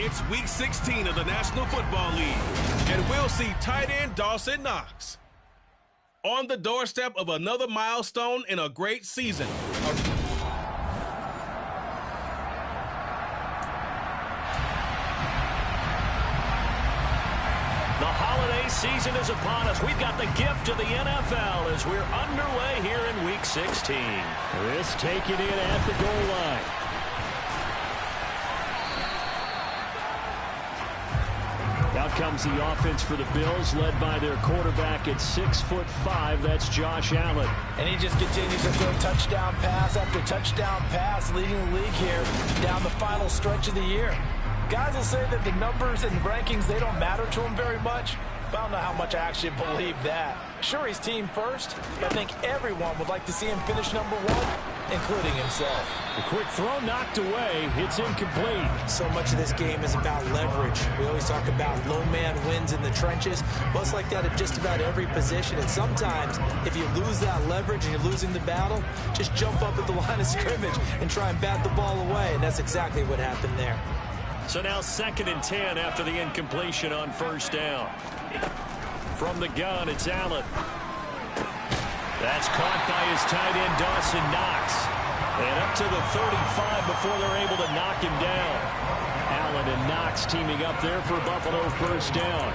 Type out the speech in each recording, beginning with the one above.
It's Week 16 of the National Football League, and we'll see tight end Dawson Knox on the doorstep of another milestone in a great season. The holiday season is upon us. We've got the gift of the NFL as we're underway here in Week 16. This taken in at the goal line. Out comes the offense for the Bills, led by their quarterback at 6'5". That's Josh Allen. And he just continues to throw touchdown pass after touchdown pass, leading the league here down the final stretch of the year. Guys will say that the numbers and rankings, they don't matter to him very much. But I don't know how much I actually believe that. Sure, he's team first, but I think everyone would like to see him finish number one, including himself. The quick throw knocked away. It's incomplete. So much of this game is about leverage. We always talk about low man wins in the trenches. Well, it's like that at just about every position. And sometimes, if you lose that leverage and you're losing the battle, just jump up at the line of scrimmage and try and bat the ball away. And that's exactly what happened there. So now 2nd and 10 after the incompletion on first down. From the gun, it's Allen. That's caught by his tight end, Dawson Knox. And up to the 35 before they're able to knock him down. Allen and Knox teaming up there for Buffalo first down.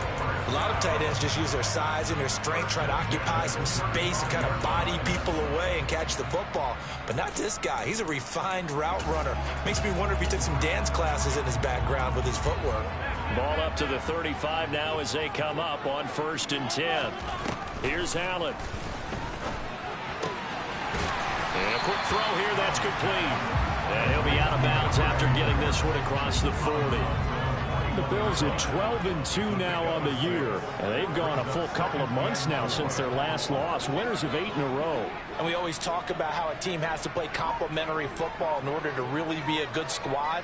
A lot of tight ends just use their size and their strength, try to occupy some space and kind of body people away and catch the football. But not this guy. He's a refined route runner. Makes me wonder if he took some dance classes in his background with his footwork. Ball up to the 35 now as they come up on 1st and 10. Here's Allen. And a quick throw here, that's complete. And he'll be out of bounds after getting this one across the 40. The Bills at 12-2 now on the year. And they've gone a full couple of months now since their last loss. Winners of 8 in a row. And we always talk about how a team has to play complementary football in order to really be a good squad.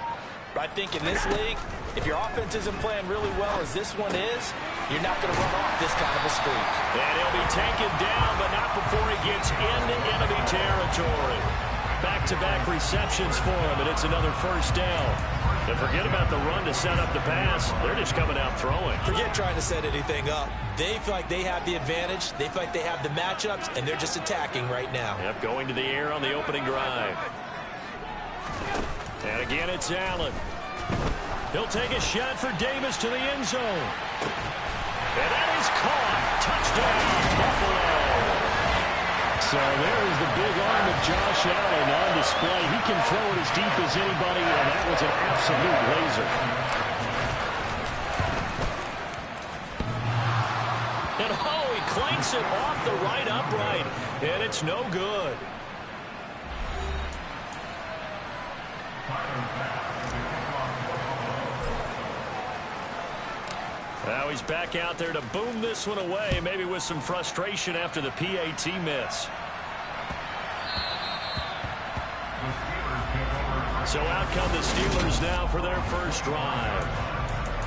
But I think in this league, if your offense isn't playing really well as this one is, you're not going to run off this kind of a streak. And he'll be taken down, but not before he gets into enemy territory. Back-to-back receptions for him, and it's another first down. And forget about the run to set up the pass. They're just coming out throwing. Forget trying to set anything up. They feel like they have the advantage. They feel like they have the matchups, and they're just attacking right now. Yep, going to the air on the opening drive. And again, it's Allen. He'll take a shot for Davis to the end zone. And that is caught. Touchdown, Buffalo. So there's the big arm of Josh Allen on display. He can throw it as deep as anybody, and that was an absolute laser. And oh, he clanks it off the right upright, and it's no good. Now he's back out there to boom this one away, maybe with some frustration after the PAT miss. So out come the Steelers now for their first drive.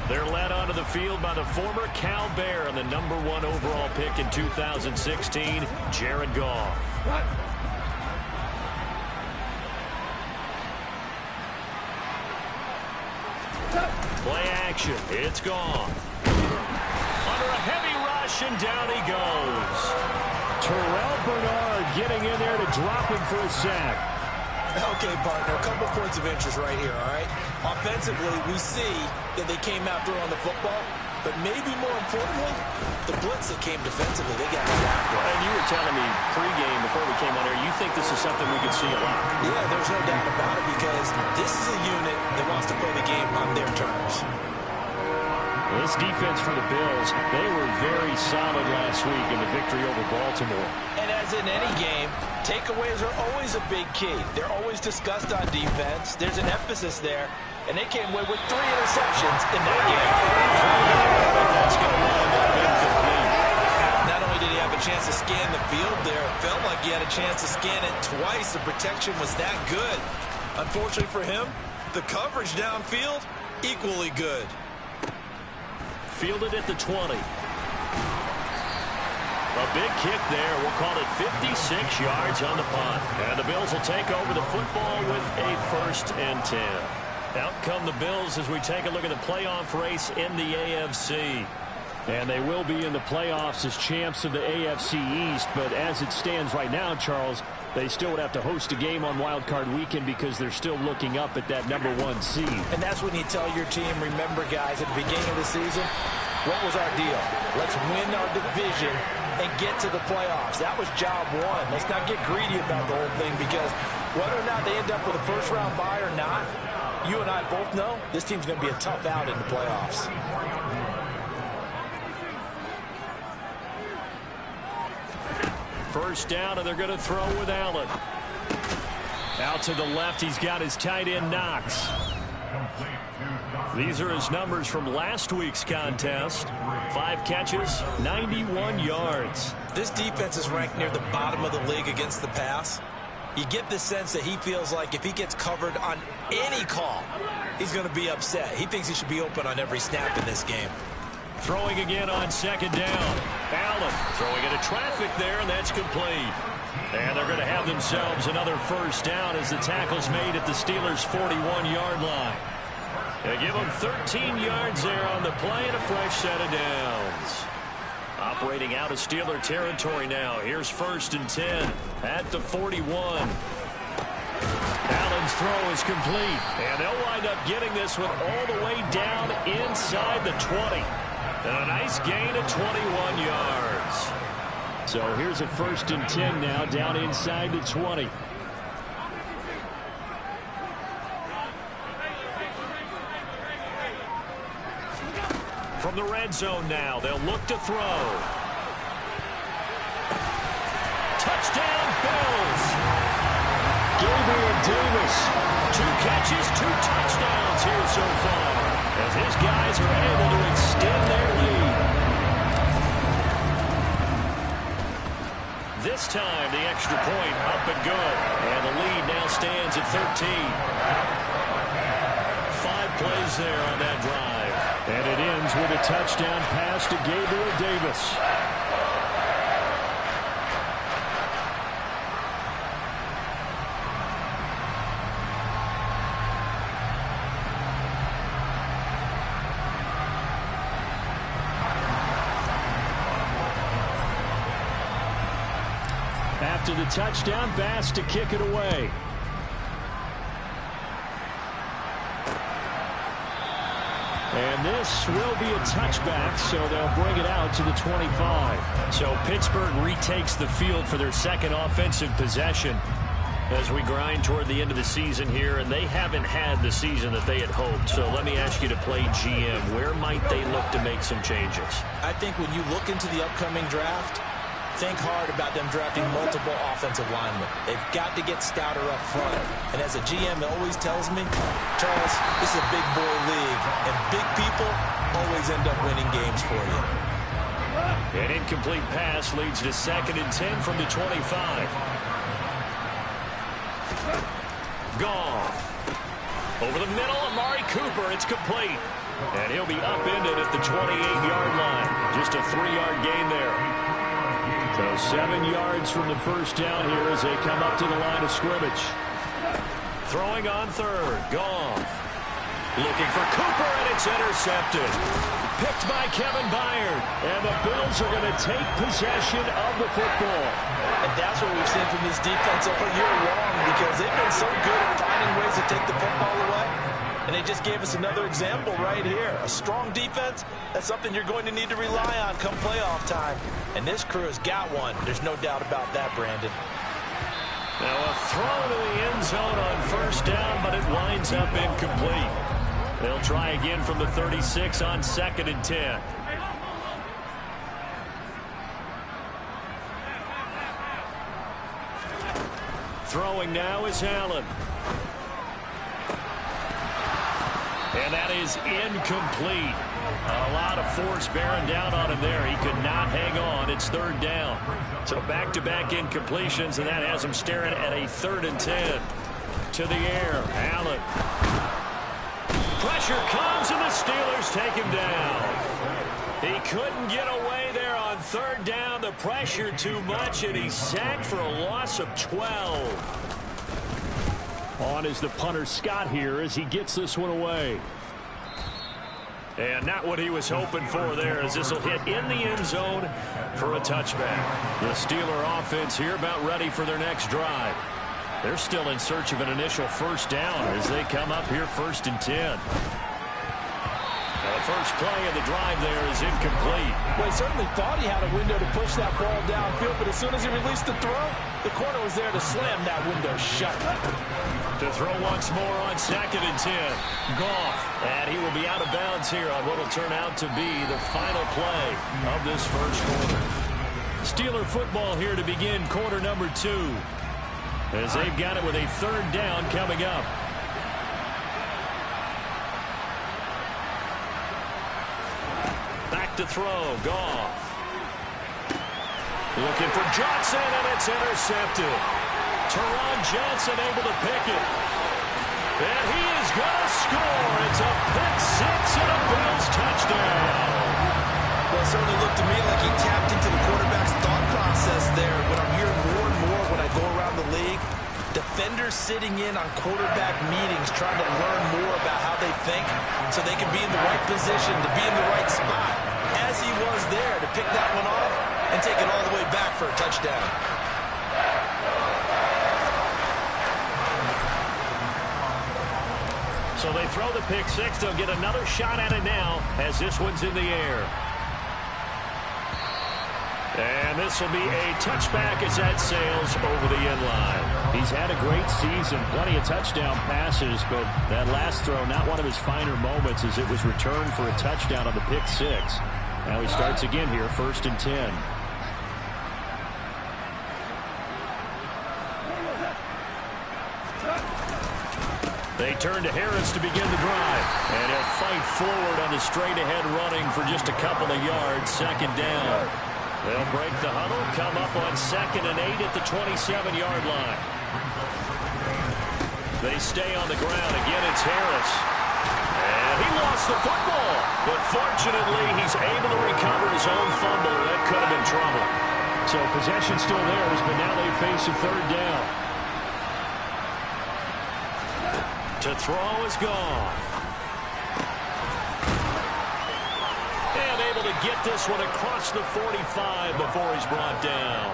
They're led onto the field by the former Cal Bear and the #1 overall pick in 2016, Jared Goff. Play action. It's Goff. Under a heavy rush, and down he goes. Terrell Bernard getting in there to drop him for a sack. Okay, partner, a couple points of interest right here, all right? Offensively, we see that they came out throwing the football, but maybe more importantly, the blitz that came defensively, they got it after. And you were telling me pregame before we came on here, you think this is something we could see a lot. Yeah, there's no doubt about it because this is a unit that wants to play the game on their terms. This defense for the Bills, they were very solid last week in the victory over Baltimore. And as in any game, takeaways are always a big key. They're always discussed on defense. There's an emphasis there, and they came away with 3 interceptions in that game. That's going to wind up incomplete. Not only did he have a chance to scan the field there, it felt like he had a chance to scan it twice. The protection was that good. Unfortunately for him, the coverage downfield, equally good. Fielded at the 20. A big kick there. We'll call it 56 yards on the punt. And the Bills will take over the football with a 1st and 10. Out come the Bills as we take a look at the playoff race in the AFC. And they will be in the playoffs as champs of the AFC East. But as it stands right now, Charles, they still would have to host a game on Wild Card Weekend because they're still looking up at that #1 seed. And that's when you tell your team, remember, guys, at the beginning of the season, what was our deal? Let's win our division and get to the playoffs. That was job one. Let's not get greedy about the whole thing, because whether or not they end up with a first-round bye or not, you and I both know this team's going to be a tough out in the playoffs. First down, and they're going to throw with Allen. Out to the left, he's got his tight end, Knox. These are his numbers from last week's contest. 5 catches, 91 yards. This defense is ranked near the bottom of the league against the pass. You get the sense that he feels like if he gets covered on any call, he's going to be upset. He thinks he should be open on every snap in this game. Throwing again on second down. Allen throwing into traffic there, and that's complete. And they're going to have themselves another first down as the tackle's made at the Steelers' 41-yard line. They give them 13 yards there on the play and a fresh set of downs. Operating out of Steeler territory now. Here's 1st and 10 at the 41. Allen's throw is complete, and they'll wind up getting this one all the way down inside the 20. And a nice gain of 21 yards. So here's a 1st and 10 now, down inside the 20. From the red zone now, they'll look to throw. Touchdown, Bills. Gabriel Davis. 2 catches, 2 touchdowns here so far, as his guys are able to extend their lead. This time, the extra point up and good. And the lead now stands at 13. 5 plays there on that drive. And it ends with a touchdown pass to Gabriel Davis. After the touchdown, Bass to kick it away. And this will be a touchback, so they'll bring it out to the 25. So Pittsburgh retakes the field for their second offensive possession as we grind toward the end of the season here, and they haven't had the season that they had hoped. So let me ask you to play GM. Where might they look to make some changes? I think when you look into the upcoming draft, think hard about them drafting multiple offensive linemen. They've got to get stouter up front. And as a GM always tells me, Charles, this is a big boy league, and big people always end up winning games for you. An incomplete pass leads to 2nd and 10 from the 25. Goff. Over the middle, Amari Cooper. It's complete. And he'll be upended at the 28-yard line. Just a 3-yard gain there. So 7 yards from the first down here as they come up to the line of scrimmage. Throwing on 3rd. Goff. Looking for Cooper, and it's intercepted. Picked by Kevin Byard. And the Bills are going to take possession of the football. And that's what we've seen from this defense all year long, because they've been so good at finding ways to take the football away. And they just gave us another example right here. A strong defense, that's something you're going to need to rely on come playoff time. And this crew has got one. There's no doubt about that, Brandon. Now a throw to the end zone on 1st down, but it winds up incomplete. They'll try again from the 36 on 2nd and 10. Throwing now is Allen. And that is incomplete. A lot of force bearing down on him there. He could not hang on. It's 3rd down. So back-to-back incompletions, and that has him staring at a 3rd and 10. To the air, Allen. Pressure comes, and the Steelers take him down. He couldn't get away there on 3rd down. The pressure too much, and he's sacked for a loss of 12. On is the punter Scott here as he gets this one away. And not what he was hoping for there, as this will hit in the end zone for a touchback. The Steeler offense here about ready for their next drive. They're still in search of an initial first down as they come up here 1st and 10. The first play of the drive there is incomplete. Well, he certainly thought he had a window to push that ball downfield, but as soon as he released the throw, the corner was there to slam that window shut. To throw once more on 2nd and 10. Goff. And he will be out of bounds here on what will turn out to be the final play of this first quarter. Steeler football here to begin quarter number 2. As they've got it with a 3rd down coming up. Back to throw. Goff. Looking for Johnson, and it's intercepted. Teron Johnson able to pick it. And he is going to score. It's a pick 6 and a Bills touchdown. Well, it certainly looked to me like he tapped into the quarterback's thought process there. What I'm hearing more and more when I go around the league, defenders sitting in on quarterback meetings trying to learn more about how they think so they can be in the right position, to be in the right spot, as he was there to pick that one off and take it all the way back for a touchdown. So they throw the pick 6. They'll get another shot at it now as this one's in the air. And this will be a touchback as that sails over the end line. He's had a great season, plenty of touchdown passes, but that last throw, not one of his finer moments as it was returned for a touchdown on the pick 6. Now he starts again here, 1st and 10. They turn to Harris to begin the drive. And he'll fight forward on the straight-ahead running for just a couple of yards. 2nd down. They'll break the huddle, come up on 2nd and 8 at the 27-yard line. They stay on the ground. Again, it's Harris. And he lost the football. But fortunately, he's able to recover his own fumble. That could have been trouble. So possession still theirs, but now they face a 3rd down. To throw is Goff. And able to get this one across the 45 before he's brought down.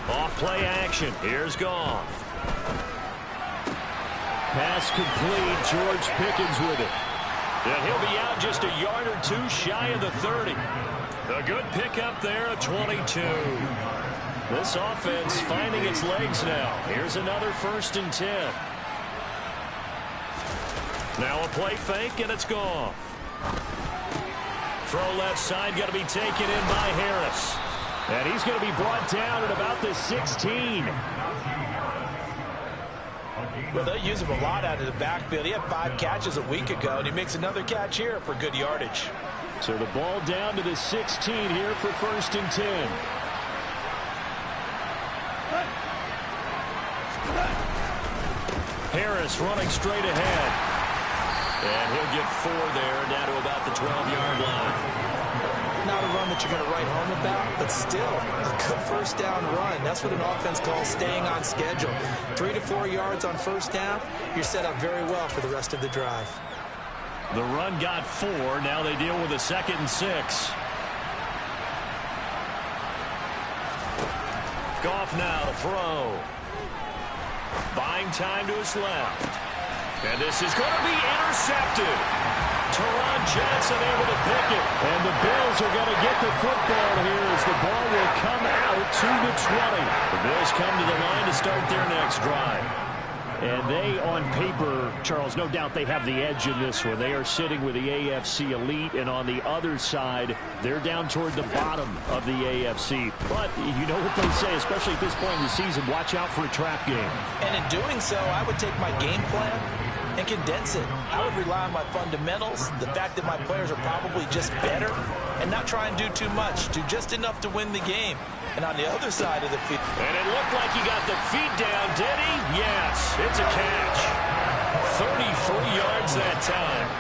Off play action. Here's Goff. Pass complete. George Pickens with it. And he'll be out just a yard or 2 shy of the 30. A good pickup there at 22. This offense finding its legs now. Here's another 1st and 10. Now a play fake, and it's Goff. Throw left side, got to be taken in by Harris. And he's going to be brought down at about the 16. Well, they'll use him a lot out of the backfield. He had 5 catches a week ago, and he makes another catch here for good yardage. So the ball down to the 16 here for 1st and 10. Harris running straight ahead. And he'll get 4 there, down to about the 12-yard line. Not a run that you're going to write home about, but still a good 1st down run. That's what an offense calls staying on schedule. 3 to 4 yards on 1st down, you're set up very well for the rest of the drive. The run got 4. Now they deal with a 2nd and 6. Goff now to throw. Buying time to his left. And this is going to be intercepted. Teron Johnson able to pick it. And the Bills are going to get the football here as the ball will come out to the 20. The Bills come to the line to start their next drive. And they, on paper, Charles, no doubt they have the edge in this one. They are sitting with the AFC elite, and on the other side, they're down toward the bottom of the AFC. But you know what they say, especially at this point in the season, watch out for a trap game. And in doing so, I would take my game plan and condense it. I would rely on my fundamentals, the fact that my players are probably just better, and not try and do too much, do just enough to win the game. And on the other side of the field. And it looked like he got the feet down, did he? Yes, it's a catch. 33 yards that time.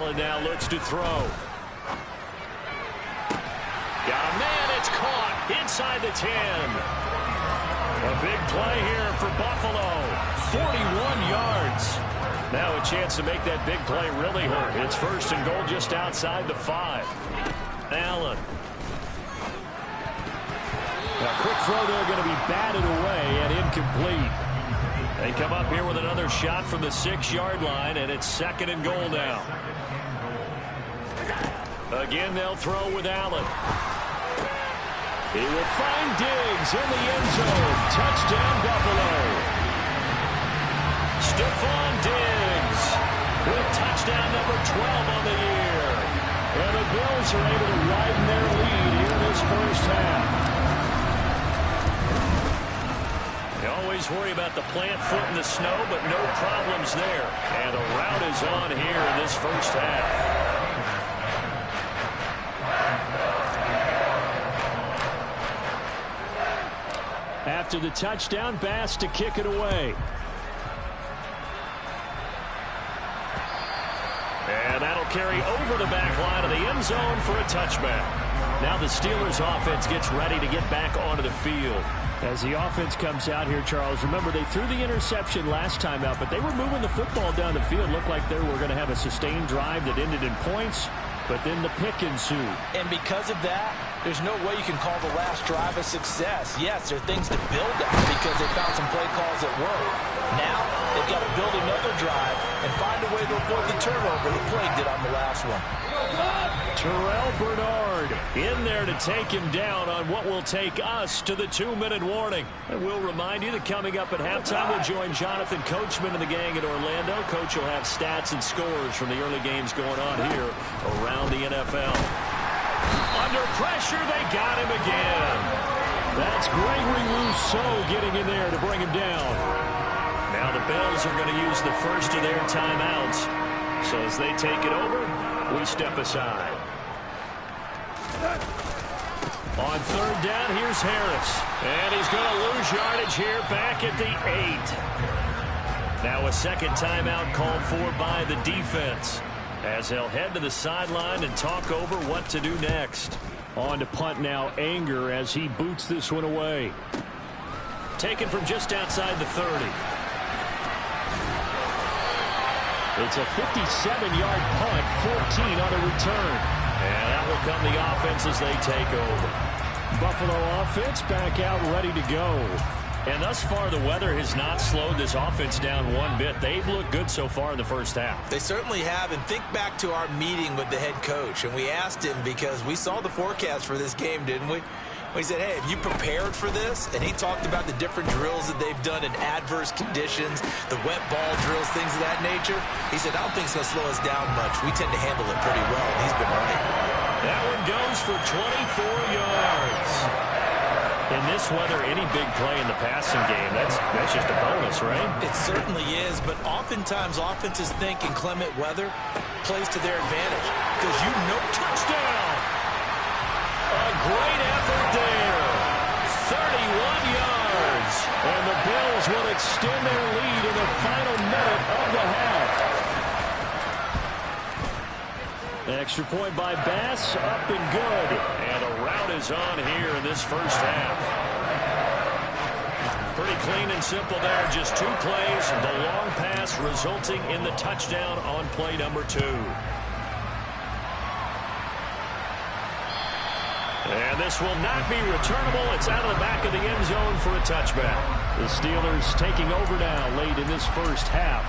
Allen now looks to throw. Got a man, it's caught inside the 10. A big play here for Buffalo. 41 yards. Now a chance to make that big play really hurt. It's first and goal just outside the 5. Allen. A quick throw there going to be batted away and incomplete. They come up here with another shot from the 6-yard line, and it's second and goal now. Again, they'll throw with Allen. He will find Diggs in the end zone. Touchdown, Buffalo. Stephon Diggs with touchdown number 12 on the year. And the Bills are able to widen their lead here in this first half. You always worry about the plant foot in the snow, but no problems there. And the route is on here in this first half. After the touchdown, Bass to kick it away. And that'll carry over the back line of the end zone for a touchback. Now the Steelers offense gets ready to get back onto the field. As the offense comes out here, Charles, remember they threw the interception last time out, but they were moving the football down the field. Looked like they were going to have a sustained drive that ended in points, but then the pick ensued. And because of that, there's no way you can call the last drive a success. Yes, there are things to build on because they found some play calls that work. Now, they've got to build another drive and find a way to avoid the turnover the Plague did on the last one. Terrell Bernard in there to take him down on what will take us to the 2-minute warning. And we'll remind you that coming up at halftime, we'll join Jonathan Coachman and the gang in Orlando. Coach will have stats and scores from the early games going on here around the NFL. Under pressure, they got him again. That's Gregory Rousseau getting in there to bring him down. Now the Bills are going to use the first of their timeouts. So as they take it over, we step aside. On third down, here's Harris. And he's going to lose yardage here back at the 8. Now a second timeout called for by the defense, as they'll head to the sideline and talk over what to do next. On to punt now, Anger, as he boots this one away. Taken from just outside the 30. It's a 57-yard punt, 14 on the return. And that will come the offense as they take over. Buffalo offense back out, ready to go. And thus far, the weather has not slowed this offense down one bit. They've looked good so far in the first half. They certainly have. And think back to our meeting with the head coach. And we asked him, because we saw the forecast for this game, didn't we? We said, hey, have you prepared for this? And he talked about the different drills that they've done in adverse conditions, the wet ball drills, things of that nature. He said, I don't think it's going to slow us down much. We tend to handle it pretty well, and he's been right. That one goes for 24 yards. In this weather, any big play in the passing game, that's just a bonus, right? It certainly is, but oftentimes offenses think inclement weather plays to their advantage. Because you know, touchdown! A great effort there. 31 yards. And the Bills will extend their lead in the final minute of the half. Extra point by Bass, up and good. And a route is on here in this first half. Pretty clean and simple there. Just 2 plays. The long pass resulting in the touchdown on play number 2. And this will not be returnable. It's out of the back of the end zone for a touchback. The Steelers taking over now late in this first half.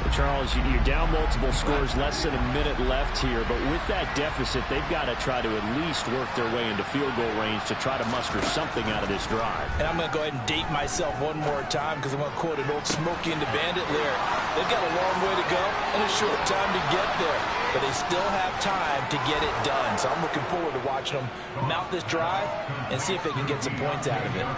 Charles, you're down multiple scores, less than a minute left here, but with that deficit, they've got to try to at least work their way into field goal range to try to muster something out of this drive. And I'm going to go ahead and date myself one more time because I'm going to quote an old Smokey and the Bandit lyric. They've got a long way to go and a short time to get there, but they still have time to get it done. So I'm looking forward to watching them mount this drive and see if they can get some points out of it.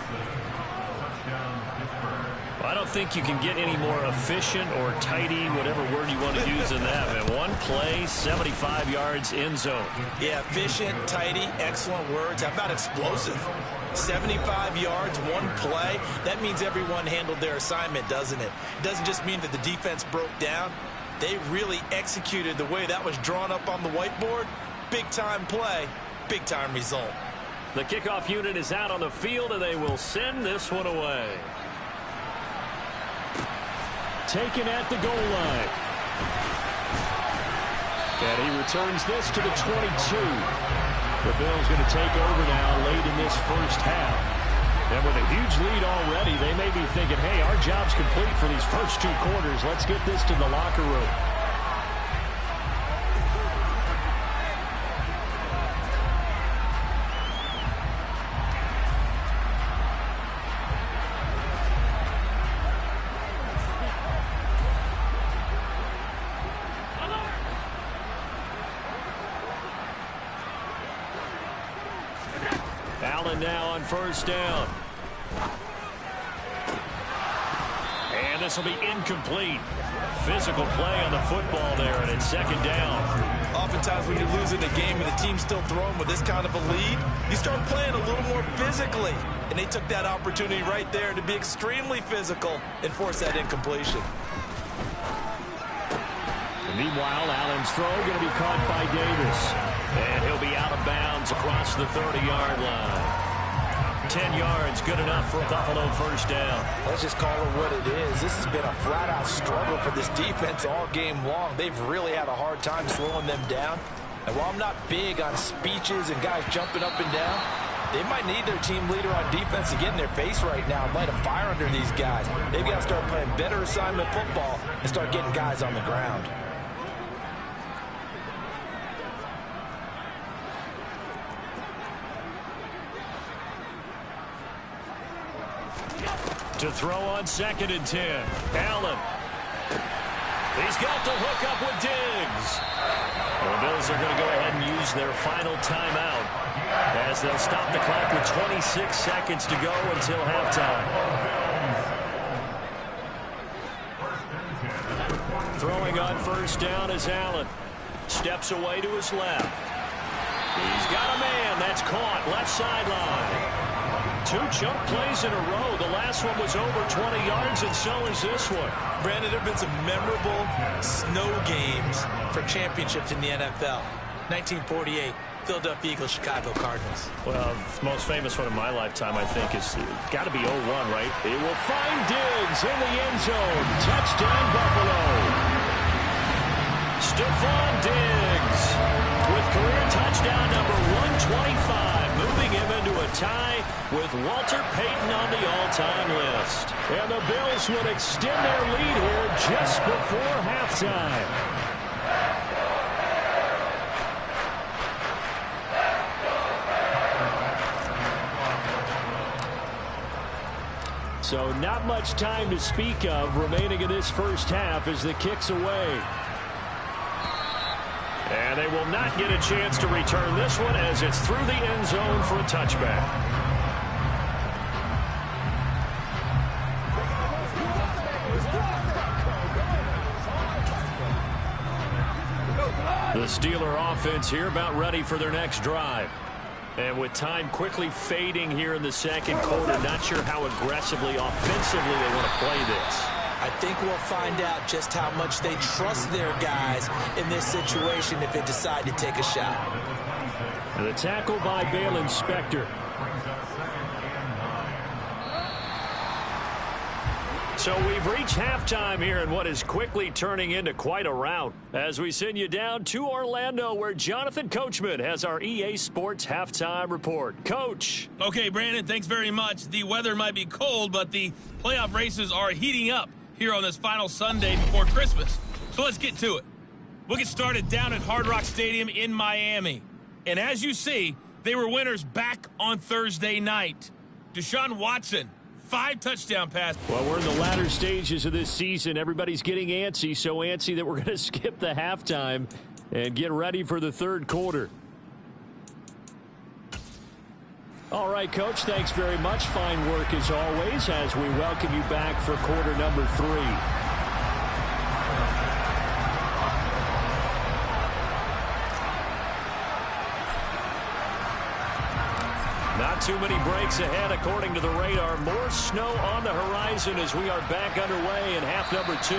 I don't think you can get any more efficient or tidy, whatever word you want to use in that, man. One play, 75 yards, end zone. Yeah, efficient, tidy, excellent words. How about explosive? 75 yards, one play. That means everyone handled their assignment, doesn't it? It doesn't just mean that the defense broke down. They really executed the way that was drawn up on the whiteboard. Big-time play, big-time result. The kickoff unit is out on the field, and they will send this one away. Taken at the goal line. And he returns this to the 22. The Bills going to take over now late in this first half. And with a huge lead already, they may be thinking, hey, our job's complete for these first 2 quarters. Let's get this to the locker room. Allen now on first down. And this will be incomplete. Physical play on the football there, and it's second down. Oftentimes when you're losing a game and the team's still throwing with this kind of a lead, you start playing a little more physically. And they took that opportunity right there to be extremely physical and force that incompletion. And meanwhile, Allen's throw going to be caught by Davis. And he'll be out of bounds across the 30-yard line. 10 yards, good enough for a Buffalo first down. Let's just call it what it is. This has been a flat-out struggle for this defense all game long. They've really had a hard time slowing them down. And while I'm not big on speeches and guys jumping up and down, they might need their team leader on defense to get in their face right now and light a fire under these guys. They've got to start playing better assignment football and start getting guys on the ground. To throw on 2nd and 10. Allen. He's got the hook up with Diggs. The Bills are going to go ahead and use their final timeout as they'll stop the clock with 26 seconds to go until halftime. Throwing on first down is Allen. Steps away to his left. He's got a man. That's caught. Left sideline. 2 chunk plays in a row. The last one was over 20 yards, and so is this one. Brandon, there have been some memorable snow games for championships in the NFL. 1948, Philadelphia Eagles, Chicago Cardinals. Well, the most famous one in my lifetime, I think, is got to be 01, right? He will find Diggs in the end zone. Touchdown, Buffalo. Stephon Diggs with career touchdown number 125, moving him into a tie with Walter Payton on the all-time list. And the Bills will extend their lead here just before halftime. So not much time to speak of remaining in this first half as the kick's away. And they will not get a chance to return this one as it's through the end zone for a touchback. The Steeler offense here about ready for their next drive. And with time quickly fading here in the second quarter, not sure how aggressively, offensively they want to play this. I think we'll find out just how much they trust their guys in this situation if they decide to take a shot. And the tackle by Balen Spector. So we've reached halftime here in what is quickly turning into quite a rout as we send you down to Orlando where Jonathan Coachman has our EA Sports halftime report. Coach. Okay, Brandon, thanks very much. The weather might be cold, but the playoff races are heating up here on this final Sunday before Christmas. So let's get to it. We'll get started down at Hard Rock Stadium in Miami. And as you see, they were winners back on Thursday night. Deshaun Watson, 5 touchdown passes. Well, we're in the latter stages of this season. Everybody's getting antsy, so antsy that we're going to skip the halftime and get ready for the third quarter. All right, Coach, thanks very much. Fine work as always as we welcome you back for quarter number 3. Not too many breaks ahead according to the radar. More snow on the horizon as we are back underway in half number 2.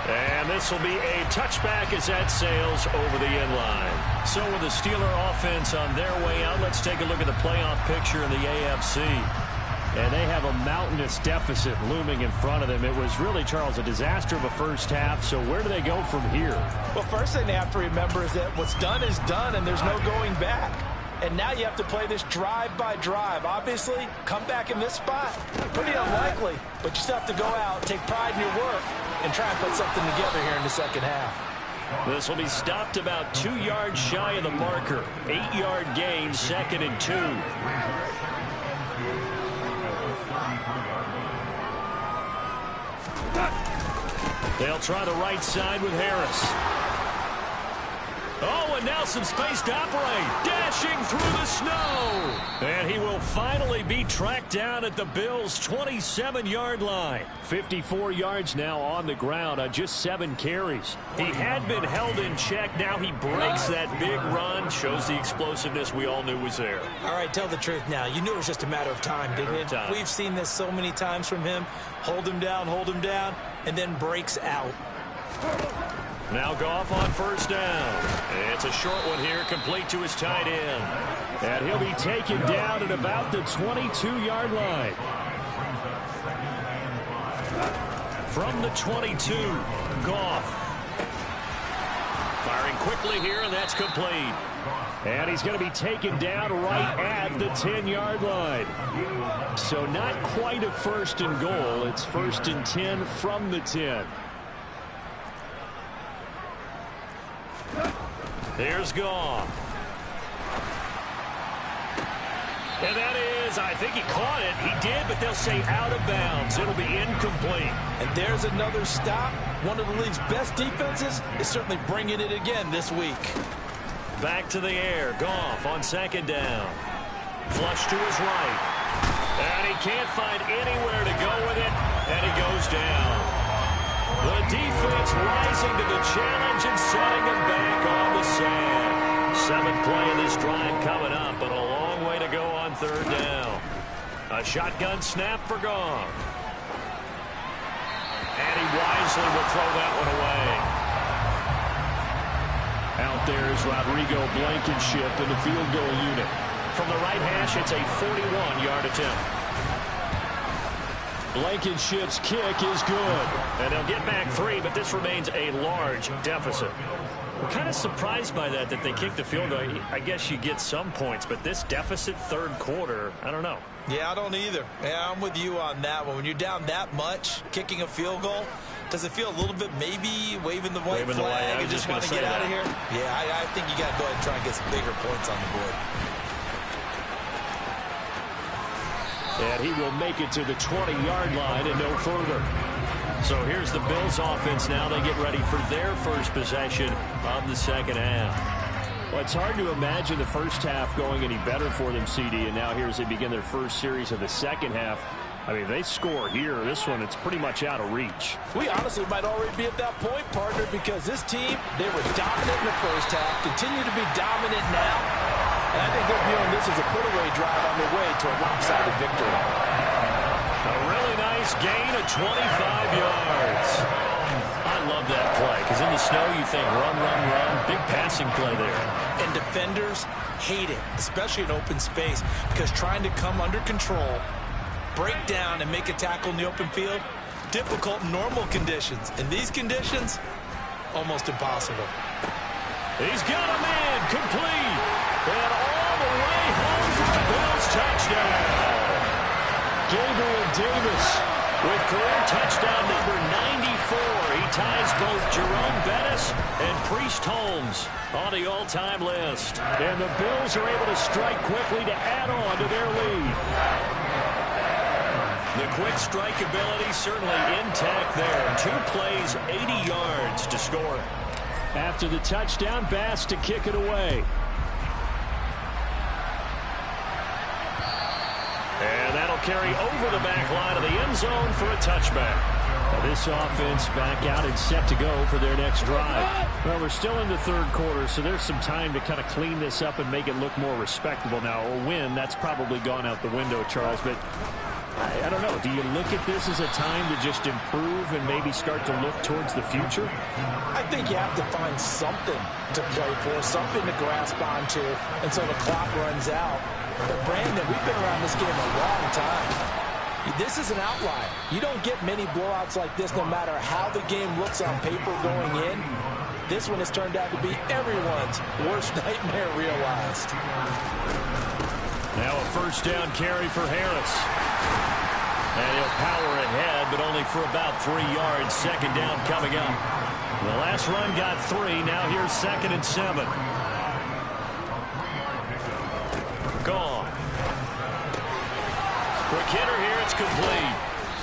And this will be a touchback as that sails over the end line. So with the Steeler offense on their way out, let's take a look at the playoff picture in the AFC. And they have a mountainous deficit looming in front of them. It was really, Charles, a disaster of a first half. So where do they go from here? Well, first thing they have to remember is that what's done is done, and there's no going back. And now you have to play this drive by drive. Obviously, come back in this spot, pretty unlikely. But you still have to go out, take pride in your work, and try and put something together here in the second half. This will be stopped about 2 yards shy of the marker. 8-yard gain, 2nd and 2. They'll try the right side with Harris. Oh, and now some space to operate. Dashing through the snow. And he will finally be tracked down at the Bills' 27-yard line. 54 yards now on the ground on just 7 carries. He had been held in check. Now he breaks that big run. Shows the explosiveness we all knew was there. All right, tell the truth now. You knew it was just a matter of time, didn't it? We've seen this so many times from him. Hold him down, and then breaks out. Now Goff on first down. It's a short one here, complete to his tight end. And he'll be taken down at about the 22-yard line. From the 22, Goff. Firing quickly here, and that's complete. And he's going to be taken down right at the 10-yard line. So not quite a 1st and goal. It's 1st and 10 from the 10. Here's Goff. And that is, I think he caught it. He did, but they'll say out of bounds. It'll be incomplete. And there's another stop. One of the league's best defenses is certainly bringing it again this week. Back to the air. Goff on 2nd down. Flush to his right. And he can't find anywhere to go with it. And he goes down. The defense rising to the challenge and setting him back on the sand. 7th play of this drive coming up, but a long way to go on 3rd down. A shotgun snap for Goff. And he wisely will throw that one away. Out there is Rodrigo Blankenship in the field goal unit. From the right hash, it's a 41-yard attempt. Blankenship's kick is good. And they'll get back 3, but this remains a large deficit. We're kind of surprised by that they kicked the field goal. I guess you get some points, but this deficit 3rd quarter, I don't know. Yeah, I don't either. Yeah, I'm with you on that one. When you're down that much, kicking a field goal, does it feel a little bit maybe waving the white flag and just want to get out of here? Yeah, I think you got to go ahead and try and get some bigger points on the board. And he will make it to the 20-yard line and no further. So here's the Bills offense now. They get ready for their first possession of the second half. Well, it's hard to imagine the first half going any better for them, CD, and now here as they begin their first series of the second half. I mean, they score here. This one, it's pretty much out of reach. We honestly might already be at that point, partner, because this team, they were dominant in the first half, continue to be dominant now. And I think they're viewing this as a put-away drive on their way to a lopsided victory. A really nice gain of 25 yards. I love that play, because in the snow you think run, run, run. Big passing play there. And defenders hate it, especially in open space, because trying to come under control, break down, and make a tackle in the open field, difficult in normal conditions. In these conditions, almost impossible. He's got him in, complete. And all the way home for the Bills touchdown. Gabriel Davis with career touchdown number 94. He ties both Jerome Bettis and Priest Holmes on the all-time list. And the Bills are able to strike quickly to add on to their lead. The quick strike ability certainly intact there. 2 plays, 80 yards to score. After the touchdown, Bass to kick it away. And that'll carry over the back line of the end zone for a touchback. This offense back out and set to go for their next drive. Well, we're still in the third quarter, so there's some time to kind of clean this up and make it look more respectable. Now, a win, that's probably gone out the window, Charles, but I don't know. Do you look at this as a time to just improve and maybe start to look towards the future? I think you have to find something to play for, something to grasp onto until the clock runs out. But, Brandon, we've been around this game a long time. This is an outlier. You don't get many blowouts like this no matter how the game looks on paper going in. This one has turned out to be everyone's worst nightmare realized. Now a first down carry for Harris. And he'll power ahead, but only for about 3 yards. Second down coming up. The last run got 3. Now here's 2nd and 7. Gone. Quick hitter here. It's complete.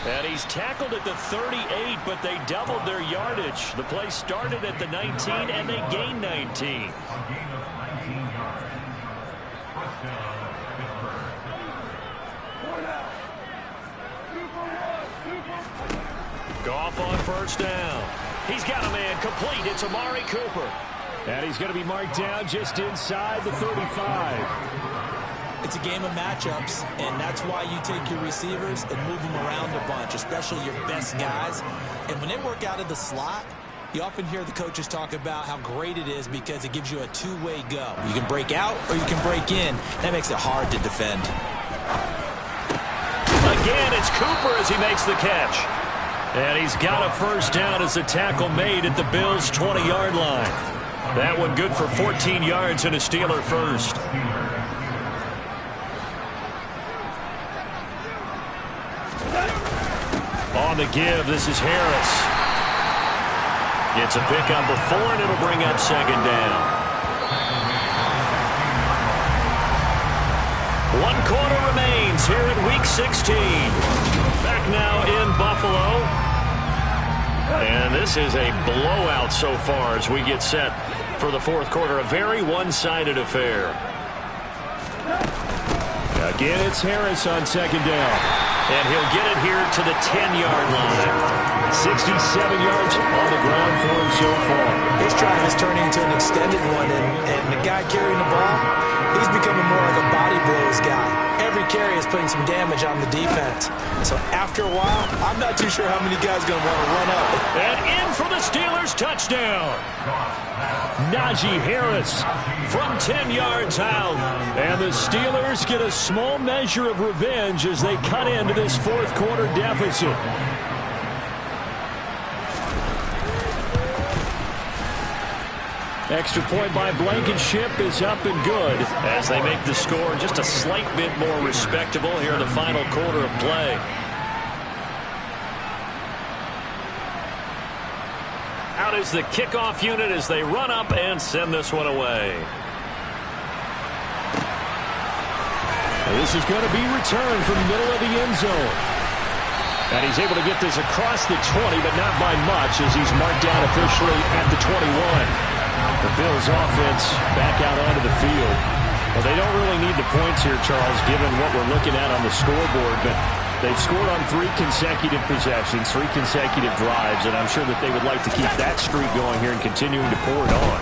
And he's tackled at the 38, but they doubled their yardage. The play started at the 19, and they gained 19. Goff on first down. He's got a man complete. It's Amari Cooper. And he's going to be marked down just inside the 35. It's a game of matchups, and that's why you take your receivers and move them around a bunch, especially your best guys. And when they work out of the slot, you often hear the coaches talk about how great it is because it gives you a two-way go. You can break out or you can break in. That makes it hard to defend. Again, it's Cooper as he makes the catch. And he's got a first down as the tackle made at the Bills' 20-yard line. That one good for 14 yards and a Steeler first. On the give, this is Harris. Gets a pickup of 4, and it'll bring up second down. 1 quarter remains here in Week 16. Back now in Buffalo. And this is a blowout so far as we get set for the fourth quarter. A very one-sided affair. Again, it's Harris on second down. And he'll get it here to the 10-yard line. 67 yards on the ground for him so far. This drive is turning into an extended one, and the guy carrying the ball, he's becoming more like a body blows guy. Every carry is putting some damage on the defense. So after a while, I'm not too sure how many guys are going to want to run up. And in for the Steelers, touchdown. Najee Harris from 10 yards out. And the Steelers get a small measure of revenge as they cut into this fourth quarter deficit. Extra point by Blankenship is up and good. As they make the score just a slight bit more respectable here in the final quarter of play. Out is the kickoff unit as they run up and send this one away. This is going to be returned from the middle of the end zone. And he's able to get this across the 20, but not by much as he's marked down officially at the 21. The Bills offense back out onto the field. Well, they don't really need the points here, Charles, given what we're looking at on the scoreboard, but they've scored on 3 consecutive possessions, 3 consecutive drives, and I'm sure that they would like to keep that streak going here and continuing to pour it on.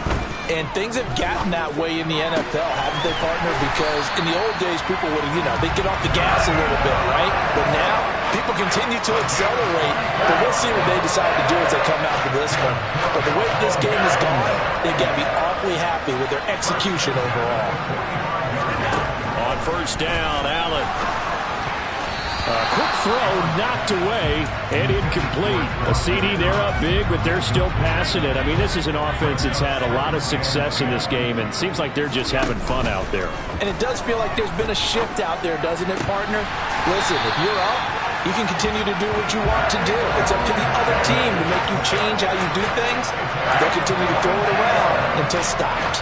And things have gotten that way in the NFL, haven't they, partner? Because in the old days, people would, they'd get off the gas a little bit, right? But now, people continue to accelerate. But we'll see what they decide to do as they come out for this one. But the way this game has gone, they've got to be awfully happy with their execution overall. On first down, Allen. A quick throw knocked away and incomplete. A CD, they're up big, but they're still passing it. I mean, this is an offense that's had a lot of success in this game, and it seems like they're just having fun out there. And it does feel like there's been a shift out there, doesn't it, partner? Listen, if you're up, you can continue to do what you want to do. It's up to the other team to make you change how you do things. They'll continue to throw it around until stopped.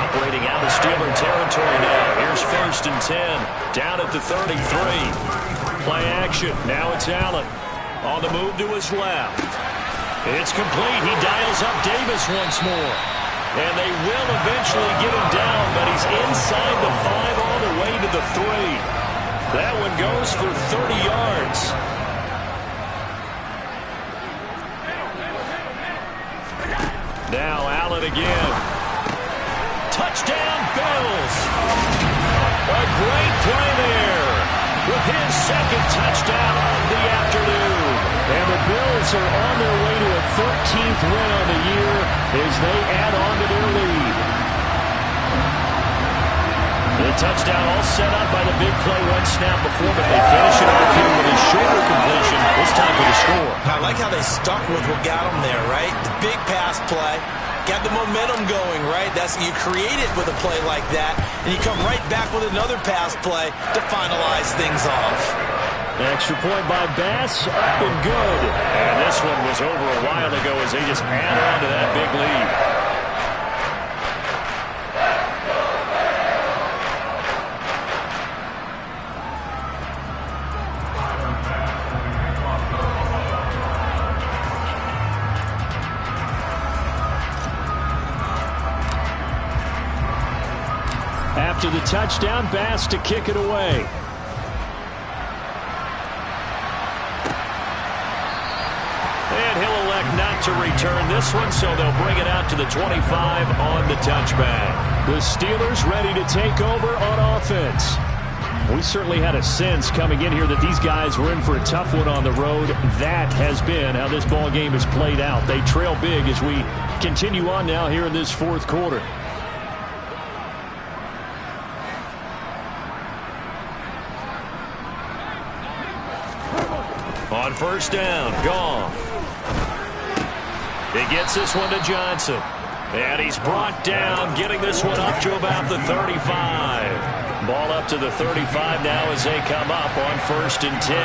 Operating out of Steeler territory now. Here's 1st and 10. Down at the 33. Play action. Now it's Allen. On the move to his left. It's complete. He dials up Davis once more. And they will eventually get him down, but he's inside the 5 all the way to the 3. That one goes for 30 yards. Now Allen again. Touchdown, Bills. A great play there with his second touchdown of the afternoon. And the Bills are on their way to a 13th win on the year as they add on to their lead. The touchdown all set up by the big play one snap before, but they finish it off here with a shorter completion. This time for the score. I like how they stuck with what got them there, right? The big pass play. Got the momentum going, right? That's you create it with a play like that, and you come right back with another pass play to finalize things off. Extra point by Bass, up and good. And this one was over a while ago as they just add on to that big lead. After the touchdown, Bass to kick it away. And he'll elect not to return this one, so they'll bring it out to the 25 on the touchback. The Steelers ready to take over on offense. We certainly had a sense coming in here that these guys were in for a tough one on the road. That has been how this ball game has played out. They trail big as we continue on now here in this fourth quarter. On first down, Goff. He gets this one to Johnson. And he's brought down, getting this one up to about the 35. Ball up to the 35 now as they come up on 1st and 10.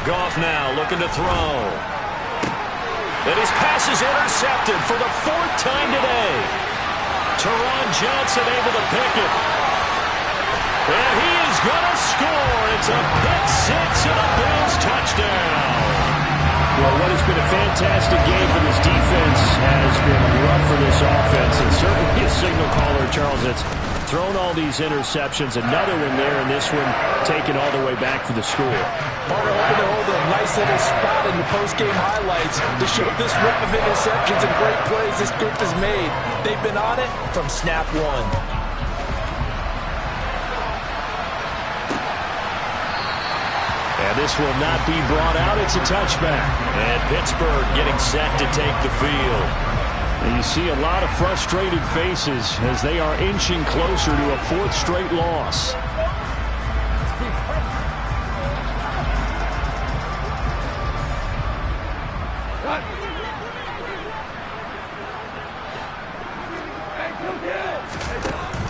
Goff now looking to throw. And his pass is intercepted for the 4th time today. Teron Johnson able to pick it. And he is going to score. It's a pick six and a Bills touchdown. Well, what has been a fantastic game for this defense has been rough for this offense. And certainly a signal caller, Charles, that's thrown all these interceptions. Another one there, and this one taken all the way back for the score. Parker hoping to hold a nice little spot in the post-game highlights to show this rip of interceptions and great plays this group has made. They've been on it from snap one. And this will not be brought out. It's a touchback. And Pittsburgh getting set to take the field. And you see a lot of frustrated faces as they are inching closer to a 4th straight loss.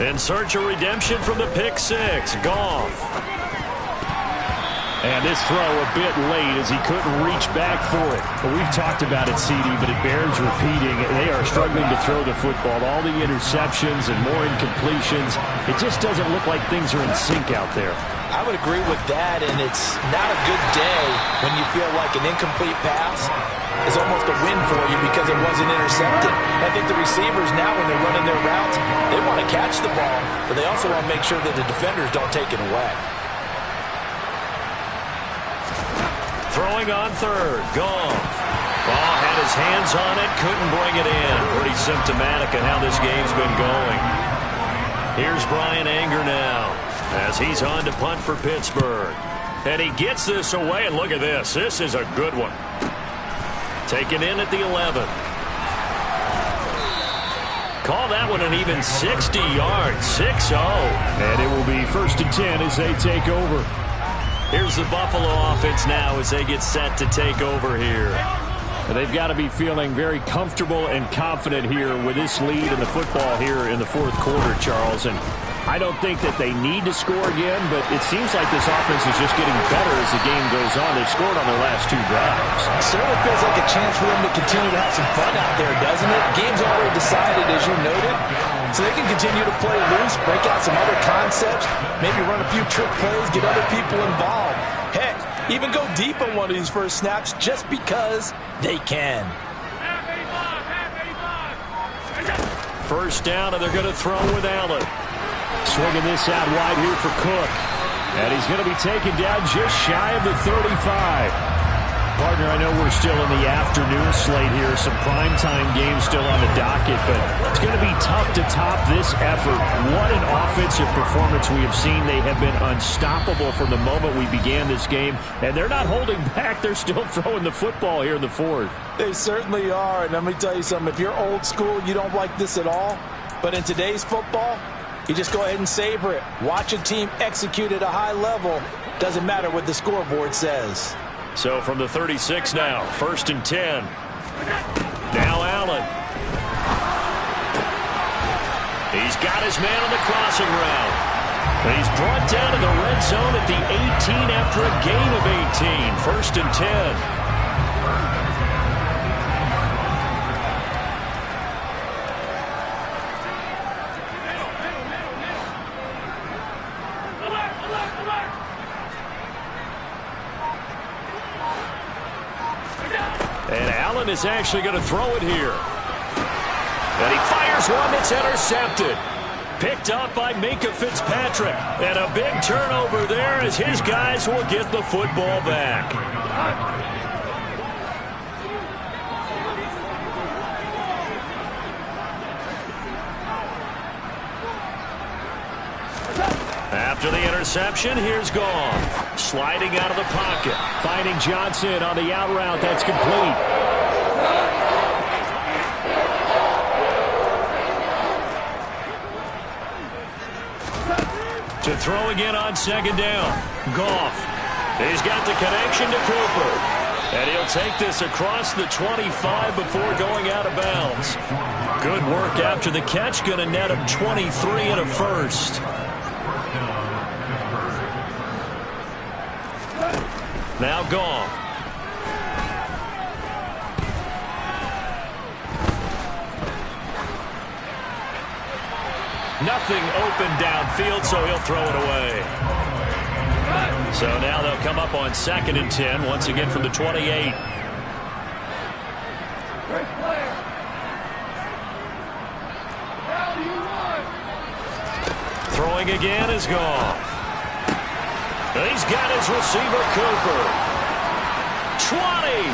In search of redemption from the pick six, Goff. And this throw a bit late as he couldn't reach back for it. Well, we've talked about it, CD, but it bears repeating. They are struggling to throw the football. All the interceptions and more incompletions. It just doesn't look like things are in sync out there. I would agree with that, and it's not a good day when you feel like an incomplete pass is almost a win for you because it wasn't intercepted. I think the receivers now, when they're running their routes, they want to catch the ball, but they also want to make sure that the defenders don't take it away. Throwing on 3rd, Goff. Ball had his hands on it, couldn't bring it in. Pretty symptomatic of how this game's been going. Here's Brian Anger now as he's on to punt for Pittsburgh. And he gets this away, and look at this. This is a good one. Taken in at the 11. Call that one an even 60 yards, 6-0. And it will be 1st and 10 as they take over. Here's the Buffalo offense now as they get set to take over here. They've got to be feeling very comfortable and confident here with this lead in the football here in the 4th quarter, Charles. And I don't think that they need to score again, but it seems like this offense is just getting better as the game goes on. They've scored on their last 2 drives. It certainly feels like a chance for them to continue to have some fun out there, doesn't it? Game's already decided, as you noted. So they can continue to play loose, break out some other concepts, maybe run a few trick plays, get other people involved. Heck, even go deep on one of these first snaps just because they can. First down, and they're going to throw with Allen. Swinging this out wide here for Cook. And he's going to be taken down just shy of the 35. Partner, I know we're still in the afternoon slate here. Some primetime games still on the docket, but it's going to be tough to top this effort. What an offensive performance we have seen. They have been unstoppable from the moment we began this game, and they're not holding back. They're still throwing the football here in the fourth. They certainly are, and let me tell you something. If you're old school, you don't like this at all, but in today's football, you just go ahead and savor it. Watch a team execute at a high level. Doesn't matter what the scoreboard says. So from the 36 now, 1st and 10. Now Allen. He's got his man on the crossing route. And he's brought down to the red zone at the 18 after a gain of 18. 1st and 10. And Allen is actually going to throw it here. And he fires one that's intercepted. Picked up by Minkah Fitzpatrick. And a big turnover there as his guys will get the football back. After the interception, here's Goff. Sliding out of the pocket. Finding Johnson on the out route. That's complete. To throw again on 2nd down. Goff. He's got the connection to Cooper. And he'll take this across the 25 before going out of bounds. Good work after the catch. Going to net him 23 and a first. Now Goff. Nothing open downfield, so he'll throw it away. So now they'll come up on 2nd and 10, once again from the 28. Throwing again is Goff. And he's got his receiver, Cooper. 20,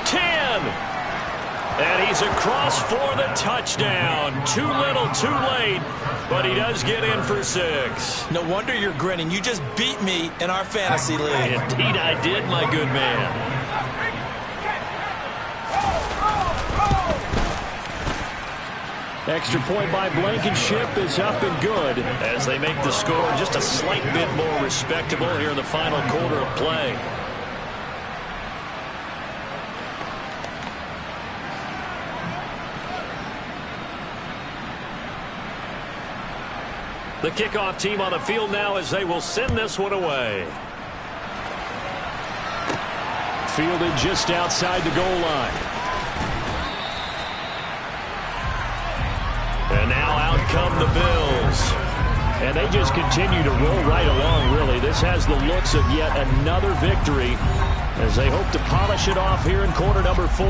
10. And he's across for the touchdown. Too little, too late. But he does get in for 6. No wonder you're grinning. You just beat me in our fantasy league. Indeed I did, my good man. Extra point by Blankenship is up and good. As they make the score just a slight bit more respectable here in the final quarter of play. The kickoff team on the field now as they will send this one away. Fielded just outside the goal line. And now out come the Bills. And they just continue to roll right along, really. This has the looks of yet another victory as they hope to polish it off here in quarter number 4.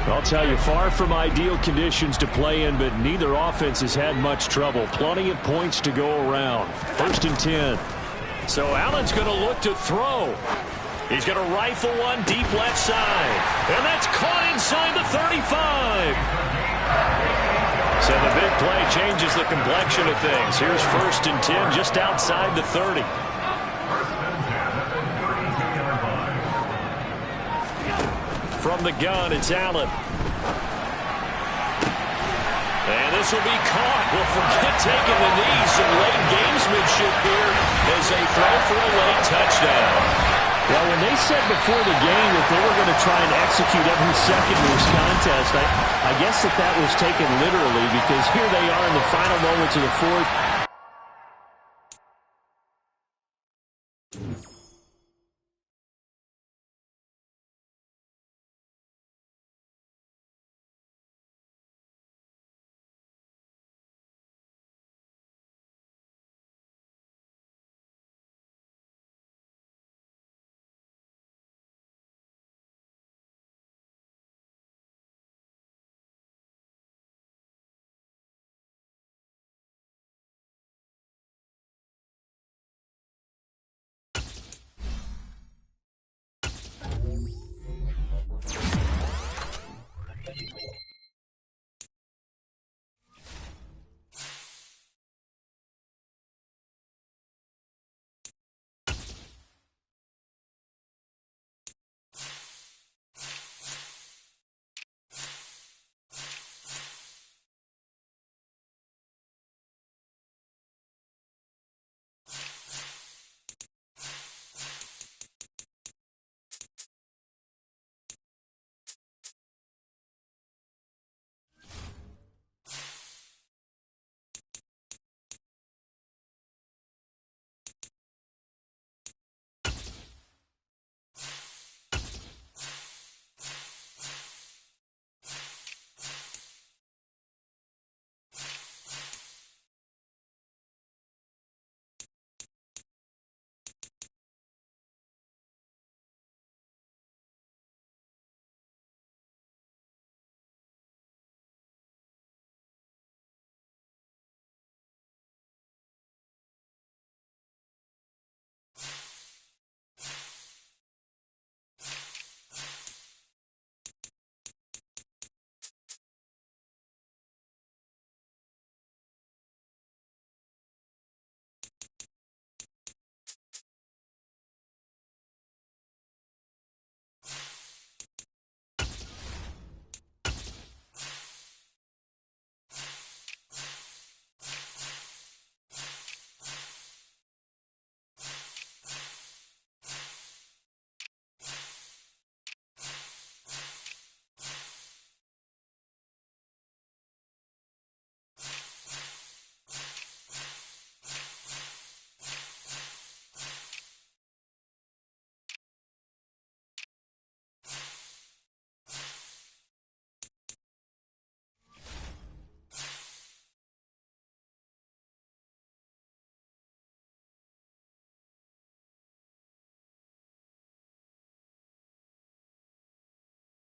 I'll tell you, far from ideal conditions to play in, but neither offense has had much trouble. Plenty of points to go around. 1st and 10. So Allen's going to look to throw. He's going to rifle one deep left side. And that's caught inside the 35. So the big play changes the complexion of things. Here's 1st and 10 just outside the 30. From the gun, it's Allen. And this will be caught. Well, forget taking the knees. Some late gamesmanship here as they throw for a late touchdown. Well, when they said before the game that they were going to try and execute every second of this contest, I guess that was taken literally, because here they are in the final moments of the fourth.